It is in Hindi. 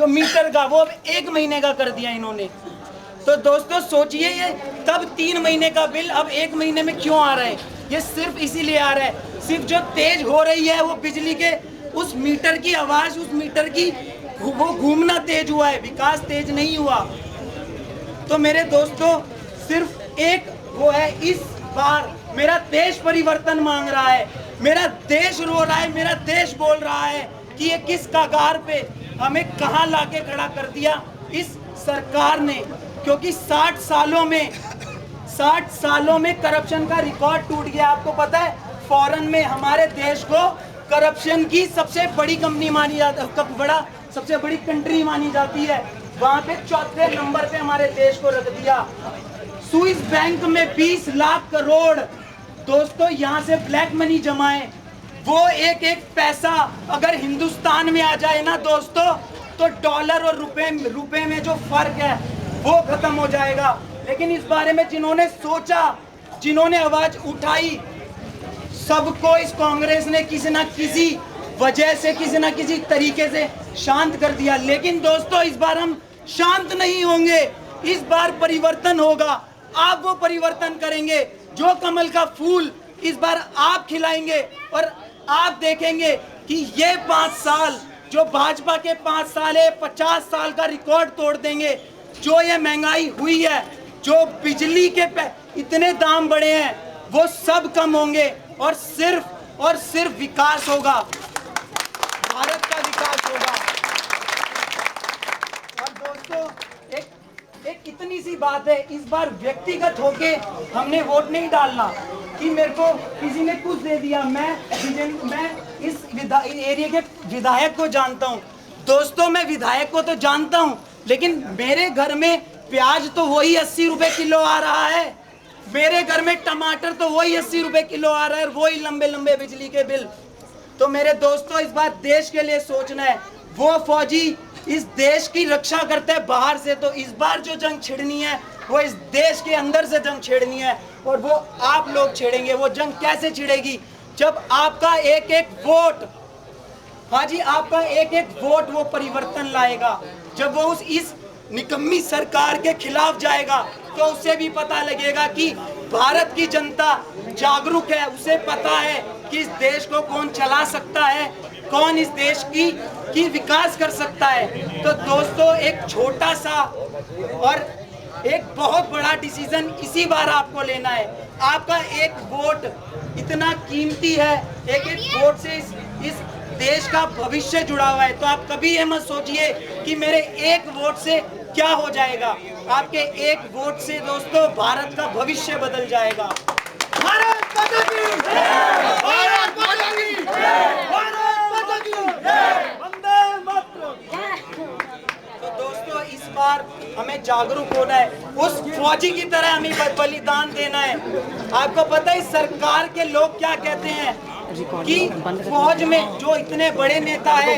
जो मीटर का वो अब 1 महीने का कर दिया इन्होंने। तो दोस्तों सोचिए, ये तब 3 महीने का बिल अब 1 महीने में क्यों आ रहा है? ये सिर्फ इसीलिए आ रहा है, सिर्फ जो तेज हो रही है वो बिजली के उस मीटर की आवाज, उस मीटर की वो घूमना तेज हुआ है, विकास तेज नहीं हुआ। तो मेरे दोस्तों सिर्फ एक वो है, इस बार मेरा देश परिवर्तन मांग रहा है, मेरा देश रो रहा है, मेरा देश बोल रहा है कि ये किस कगार पे हमें कहां लाके खड़ा कर दिया इस सरकार ने। क्योंकि 60 सालों में करप्शन का रिकॉर्ड टूट गया। आपको पता है फॉरेन में हमारे देश को करप्शन की सबसे बड़ी कंपनी मानी जाती है, सबसे बड़ी कंट्री मानी जाती है, वहां पे 4थे नंबर पे हमारे देश को रख दिया। स्विस बैंक में 20 लाख करोड़ दोस्तों यहाँ से ब्लैक मनी जमाए, वो एक एक पैसा अगर हिंदुस्तान में आ जाए ना दोस्तों, तो डॉलर और रुपए में जो फर्क है वो खत्म हो जाएगा। लेकिन इस बारे में जिन्होंने सोचा, जिन्होंने आवाज उठाई, सबको इस कांग्रेस ने किसी ना किसी वजह से, किसी ना किसी तरीके से शांत कर दिया। लेकिन दोस्तों इस बार हम शांत नहीं होंगे, इस बार परिवर्तन होगा। आप वो परिवर्तन करेंगे जो कमल का फूल इस बार आप खिलाएंगे, और आप देखेंगे कि ये 5 साल जो भाजपा के 5 साल है, 50 साल का रिकॉर्ड तोड़ देंगे। जो ये महंगाई हुई है, जो बिजली के इतने दाम बढ़े हैं, वो सब कम होंगे और सिर्फ विकास होगा, भारत का विकास होगा। और दोस्तों एक इतनी सी बात है, इस बार व्यक्तिगत होके हमने वोट नहीं डालना कि मेरे को किसी ने कुछ दे दिया। मैं इस एरिया के विधायक को जानता हूँ दोस्तों, मैं विधायक को तो जानता हूँ, लेकिन मेरे घर में प्याज तो वही 80 रुपए किलो आ रहा है, मेरे घर में टमाटर तो वही 80 रुपए किलो आ रहा है, और वही लंबे लंबे बिजली के बिल। तो मेरे दोस्तों इस बार देश के लिए सोचना है। वो फौजी इस देश की रक्षा करते हैं बाहर से, तो इस बार जो जंग छिड़नी है वो इस देश के अंदर से जंग छेड़नी है, और वो आप लोग छेड़ेंगे। वो जंग कैसे छिड़ेगी? जब आपका एक एक वोट, हाँ जी, आपका एक एक वोट वो परिवर्तन लाएगा। जब वो इस निकम्मी सरकार के खिलाफ जाएगा तो उसे भी पता लगेगा कि भारत की जनता जागरूक है, उसे पता है कि इस देश को कौन चला सकता है, कौन इस देश की विकास कर सकता है। तो दोस्तों एक छोटा सा और एक बहुत बड़ा डिसीजन इसी बार आपको लेना है। आपका एक वोट इतना कीमती है, एक एक वोट से इस देश का भविष्य जुड़ा हुआ है। तो आप कभी ये मत सोचिए कि मेरे एक वोट से क्या हो जाएगा। आपके एक वोट से दोस्तों भारत का भविष्य बदल जाएगा। भारत माता की जय! भारत माता की जय! भारत माता की जय! वंदे मातरम। तो दोस्तों इस बार हमें जागरूक होना है, उस फौजी की तरह हमें बलिदान देना है। आपको पता है सरकार के लोग क्या कहते हैं कि फौज में जो इतने बड़े नेता है